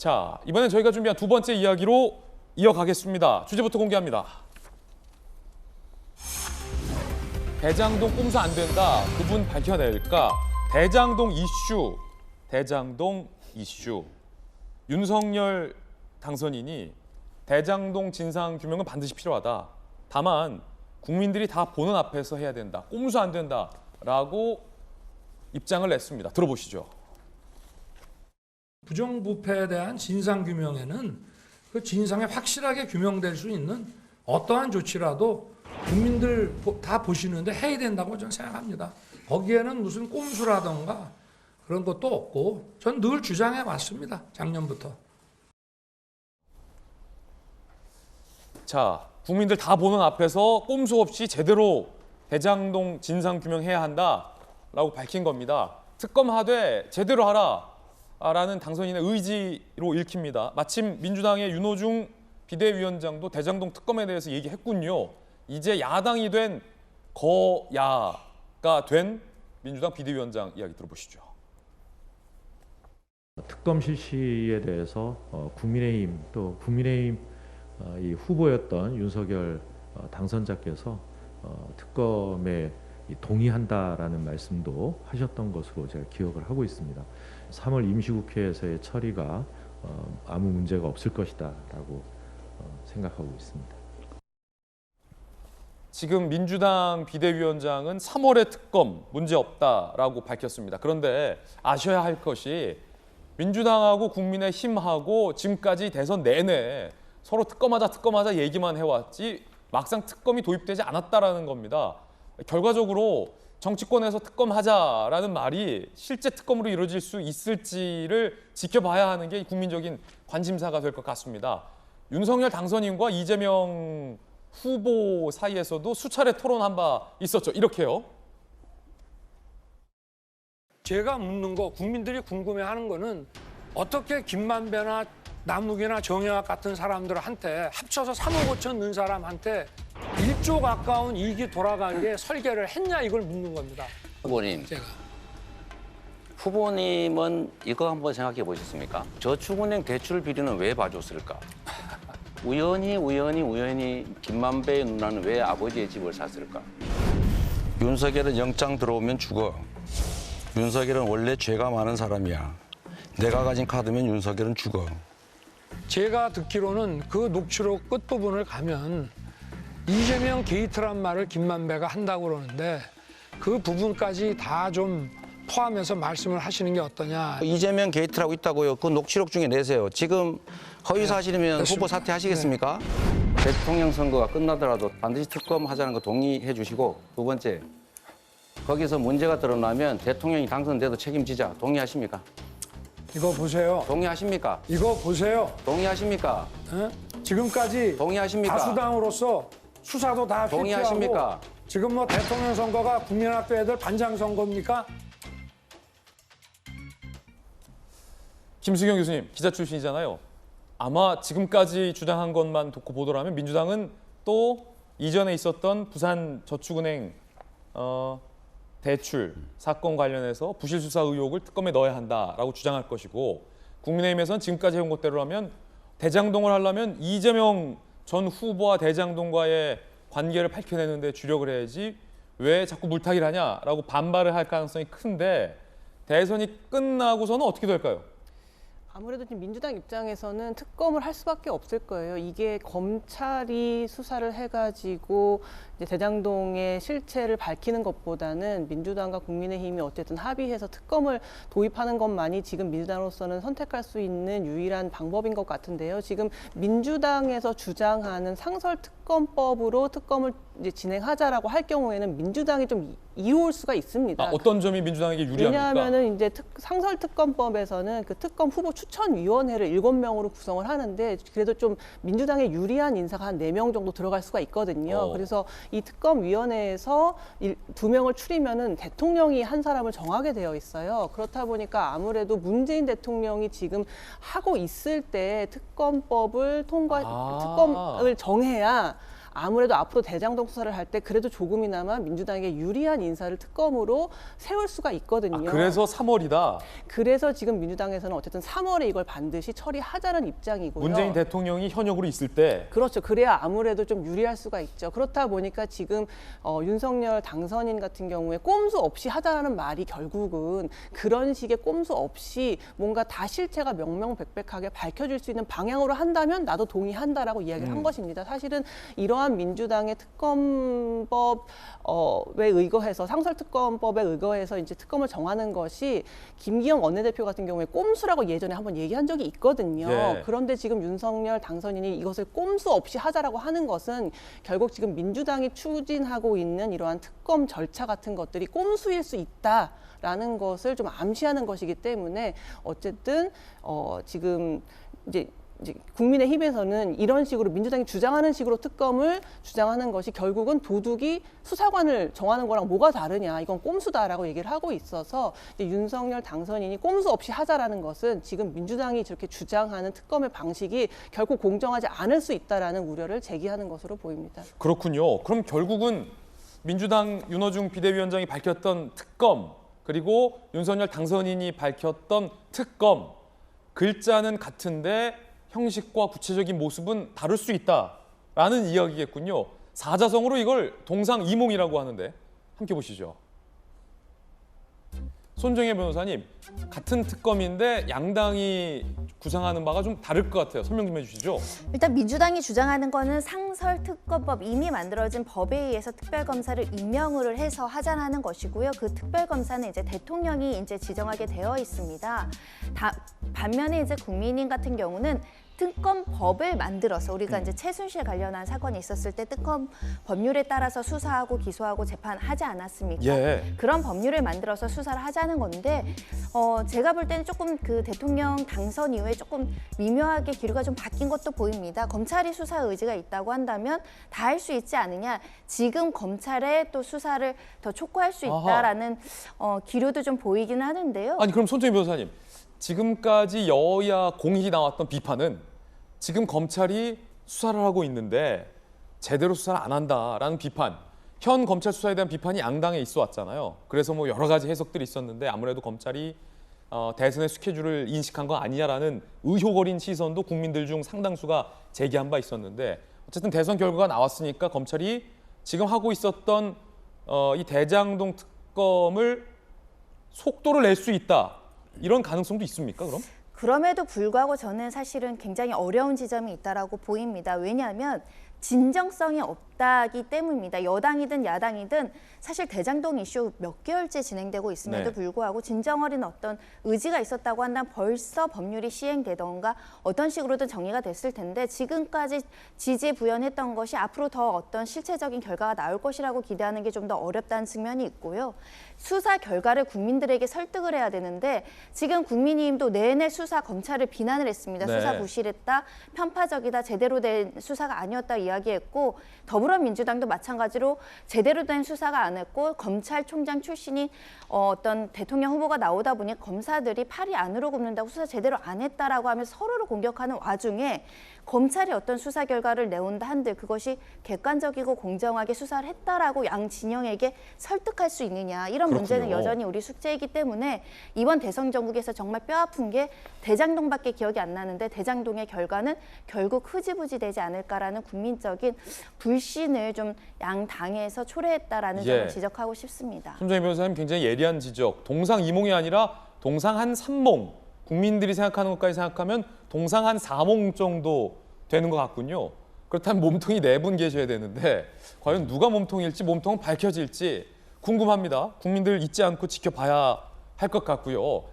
자, 이번엔 저희가 준비한 두 번째 이야기로 이어가겠습니다. 주제부터 공개합니다. 대장동 꼼수 안 된다. 그분 밝혀낼까? 대장동 이슈. 윤석열 당선인이 대장동 진상 규명은 반드시 필요하다. 다만 국민들이 다 보는 앞에서 해야 된다. 꼼수 안 된다라고 입장을 냈습니다. 들어보시죠. 부정부패에 대한 진상규명에는 그 진상이 확실하게 규명될 수 있는 어떠한 조치라도 국민들 다 보시는데 해야 된다고 저는 생각합니다. 거기에는 무슨 꼼수라던가 그런 것도 없고 전 늘 주장해 왔습니다. 작년부터. 자, 국민들 다 보는 앞에서 꼼수 없이 제대로 대장동 진상 규명해야 한다라고 밝힌 겁니다. 특검하되 제대로 하라라는 당선인의 의지로 읽힙니다. 마침 민주당의 윤호중 비대위원장도 대장동 특검에 대해서 얘기했군요. 이제 야당이 된 거야가 된 민주당 비대위원장 이야기 들어보시죠. 특검 실시에 대해서 국민의힘 또 국민의힘 이 후보였던 윤석열 당선자께서 특검에 동의한다라는 말씀도 하셨던 것으로 제가 기억을 하고 있습니다. 3월 임시국회에서의 처리가 아무 문제가 없을 것이다라고 생각하고 있습니다. 지금 민주당 비대위원장은 3월의 특검 문제 없다라고 밝혔습니다. 그런데 아셔야 할 것이 민주당하고 국민의힘하고 지금까지 대선 내내 서로 특검하자 얘기만 해왔지 막상 특검이 도입되지 않았다라는 겁니다. 결과적으로 정치권에서 특검하자라는 말이 실제 특검으로 이루어질 수 있을지를 지켜봐야 하는 게 국민적인 관심사가 될 것 같습니다. 윤석열 당선인과 이재명 후보 사이에서도 수차례 토론한 바 있었죠. 이렇게요. 제가 묻는 거 국민들이 궁금해하는 거는 어떻게 김만배나 남욱이나 정영학 같은 사람들한테 합쳐서 3억 5천 넣은 사람한테 1조 가까운 이익이 돌아가게 설계를 했냐 이걸 묻는 겁니다. 후보님, 제가. 후보님은 이거 한번 생각해 보셨습니까? 저축은행 대출 비리는 왜 봐줬을까? 우연히 김만배의 누나는 왜 아버지의 집을 샀을까? 윤석열은 영장 들어오면 죽어. 윤석열은 원래 죄가 많은 사람이야. 내가 가진 카드면 윤석열은 죽어. 제가 듣기로는 그 녹취록 끝부분을 가면 이재명 게이트란 말을 김만배가 한다고 그러는데 그 부분까지 다 좀 포함해서 말씀을 하시는 게 어떠냐. 이재명 게이트라고 있다고요. 그 녹취록 중에 내세요. 지금 허위 사실이면 후보 사퇴하시겠습니까? 대통령 선거가 끝나더라도 반드시 특검하자는 거 동의해 주시고, 두 번째, 거기서 문제가 드러나면 대통령이 당선돼도 책임지자. 동의하십니까? 이거 보세요. 동의하십니까? 이거 보세요. 동의하십니까? 지금까지 동의하십니까? 다수당으로서 수사도 다 회피하고 동의하십니까? 지금 뭐 대통령 선거가 국민학교 애들 반장 선거입니까? 김수경 교수님, 기자 출신이잖아요. 아마 지금까지 주장한 것만 듣고 보더라면 민주당은 또 이전에 있었던 부산저축은행 대출 사건 관련해서 부실 수사 의혹을 특검에 넣어야 한다라고 주장할 것이고, 국민의힘에서는 지금까지 해온 것대로라면 대장동을 하려면 이재명 전 후보와 대장동과의 관계를 밝혀내는 데 주력을 해야지 왜 자꾸 물타기를 하냐라고 반발을 할 가능성이 큰데, 대선이 끝나고서는 어떻게 될까요? 아무래도 지금 민주당 입장에서는 특검을 할 수밖에 없을 거예요. 이게 검찰이 수사를 해가지고 이제 대장동의 실체를 밝히는 것보다는 민주당과 국민의힘이 어쨌든 합의해서 특검을 도입하는 것만이 지금 민주당으로서는 선택할 수 있는 유일한 방법인 것 같은데요. 지금 민주당에서 주장하는 상설특검법으로 특검을 이제 진행하자라고 할 경우에는 민주당이 좀 이로울 수가 있습니다. 어떤 점이 민주당에게 유리합니까? 왜냐하면은 이제 상설특검법에서는 그 특검 후보 추천위원회를 7명으로 구성을 하는데 그래도 좀 민주당에 유리한 인사가 한 4명 정도 들어갈 수가 있거든요. 그래서 이 특검위원회에서 2명을 추리면은 대통령이 한 사람을 정하게 되어 있어요. 그렇다 보니까 아무래도 문재인 대통령이 지금 하고 있을 때 특검법을 특검을 정해야 아무래도 앞으로 대장동 수사를 할 때 그래도 조금이나마 민주당에게 유리한 인사를 특검으로 세울 수가 있거든요. 그래서 3월이다. 그래서 지금 민주당에서는 어쨌든 3월에 이걸 반드시 처리하자는 입장이고요. 문재인 대통령이 현역으로 있을 때 그렇죠. 그래야 아무래도 좀 유리할 수가 있죠. 그렇다 보니까 지금 윤석열 당선인 같은 경우에 꼼수 없이 하자라는 말이 결국은 그런 식의 꼼수 없이 뭔가 다 실체가 명명백백하게 밝혀질 수 있는 방향으로 한다면 나도 동의한다라고 이야기를 한 것입니다. 사실은 이러한 민주당의 특검법에 의거해서 상설특검법에 의거해서 이제 특검을 정하는 것이 김기현 원내대표 같은 경우에 꼼수라고 예전에 한번 얘기한 적이 있거든요. 예. 그런데 지금 윤석열 당선인이 이것을 꼼수 없이 하자라고 하는 것은 결국 지금 민주당이 추진하고 있는 이러한 특검 절차 같은 것들이 꼼수일 수 있다라는 것을 좀 암시하는 것이기 때문에 어쨌든 지금 이제 국민의힘에서는 이런 식으로 민주당이 주장하는 식으로 특검을 주장하는 것이 결국은 도둑이 수사관을 정하는 거랑 뭐가 다르냐, 이건 꼼수다라고 얘기를 하고 있어서 이제 윤석열 당선인이 꼼수 없이 하자라는 것은 지금 민주당이 저렇게 주장하는 특검의 방식이 결국 공정하지 않을 수 있다라는 우려를 제기하는 것으로 보입니다. 그렇군요. 그럼 결국은 민주당 윤호중 비대위원장이 밝혔던 특검 그리고 윤석열 당선인이 밝혔던 특검 글자는 같은데 형식과 구체적인 모습은 다를 수 있다라는 이야기겠군요. 사자성어로 이걸 동상이몽이라고 하는데 함께 보시죠. 손정혜 변호사님, 같은 특검인데 양당이 구상하는 바가 좀 다를 것 같아요. 설명 좀 해주시죠. 일단 민주당이 주장하는 거는 상설특검법, 이미 만들어진 법에 의해서 특별검사를 임명을 해서 하자는 것이고요. 그 특별검사는 이제 대통령이 이제 지정하게 되어 있습니다. 반면에 이제 국민의힘 같은 경우는 특검법을 만들어서 우리가 이제 최순실 관련한 사건이 있었을 때 특검 법률에 따라서 수사하고 기소하고 재판하지 않았습니까? 예. 그런 법률을 만들어서 수사를 하자는 건데 제가 볼 때는 조금 그 대통령 당선 이후에 조금 미묘하게 기류가 좀 바뀐 것도 보입니다. 검찰이 수사 의지가 있다고 한다면 다 할 수 있지 않느냐. 지금 검찰에 또 수사를 더 촉구할 수 있다라는 기류도 좀 보이긴 하는데요. 아니 그럼 손정혜 변호사님, 지금까지 여야 공익이 나왔던 비판은 지금 검찰이 수사를 하고 있는데 제대로 수사를 안 한다라는 비판, 현 검찰 수사에 대한 비판이 양당에 있어 왔잖아요. 그래서 뭐 여러 가지 해석들이 있었는데 아무래도 검찰이 대선의 스케줄을 인식한 거 아니냐라는 의혹 어린 시선도 국민들 중 상당수가 제기한 바 있었는데 어쨌든 대선 결과가 나왔으니까 검찰이 지금 하고 있었던 이 대장동 특검을 속도를 낼 수 있다. 이런 가능성도 있습니까, 그럼? 그럼에도 불구하고 저는 사실은 굉장히 어려운 지점이 있다라고 보입니다. 왜냐하면 진정성이 없다기 때문입니다. 여당이든 야당이든 사실 대장동 이슈 몇 개월째 진행되고 있음에도 네. 불구하고 진정 어린 어떤 의지가 있었다고 한다면 벌써 법률이 시행되던가 어떤 식으로든 정리가 됐을 텐데 지금까지 지지부연했던 것이 앞으로 더 어떤 실체적인 결과가 나올 것이라고 기대하는 게 좀 더 어렵다는 측면이 있고요. 수사 결과를 국민들에게 설득을 해야 되는데 지금 국민의힘도 내내 수사 검찰을 비난을 했습니다. 네. 수사 부실했다, 편파적이다, 제대로 된 수사가 아니었다 이야기했고 더불어민주당도 마찬가지로 제대로 된 수사가 안 했고 검찰총장 출신인 어떤 대통령 후보가 나오다 보니 검사들이 팔이 안으로 굽는다고 수사 제대로 안 했다라고 하면서 서로를 공격하는 와중에 검찰이 어떤 수사 결과를 내온다 한들 그것이 객관적이고 공정하게 수사를 했다라고 양 진영에게 설득할 수 있느냐 이런 그렇군요. 문제는 여전히 우리 숙제이기 때문에 이번 대선 전국에서 정말 뼈아픈 게 대장동밖에 기억이 안 나는데 대장동의 결과는 결국 흐지부지 되지 않을까라는 국민적인 불신을 좀 양 당에서 초래했다라는 예. 점을 지적하고 싶습니다. 손정혜 변호사님 굉장히 예리한 지적. 동상이몽이 아니라 동상한삼몽. 국민들이 생각하는 것까지 생각하면 동상한사몽 정도 되는 것 같군요. 그렇다면 몸통이 4분 계셔야 되는데 과연 누가 몸통일지 몸통은 밝혀질지 궁금합니다. 국민들 잊지 않고 지켜봐야 할 것 같고요.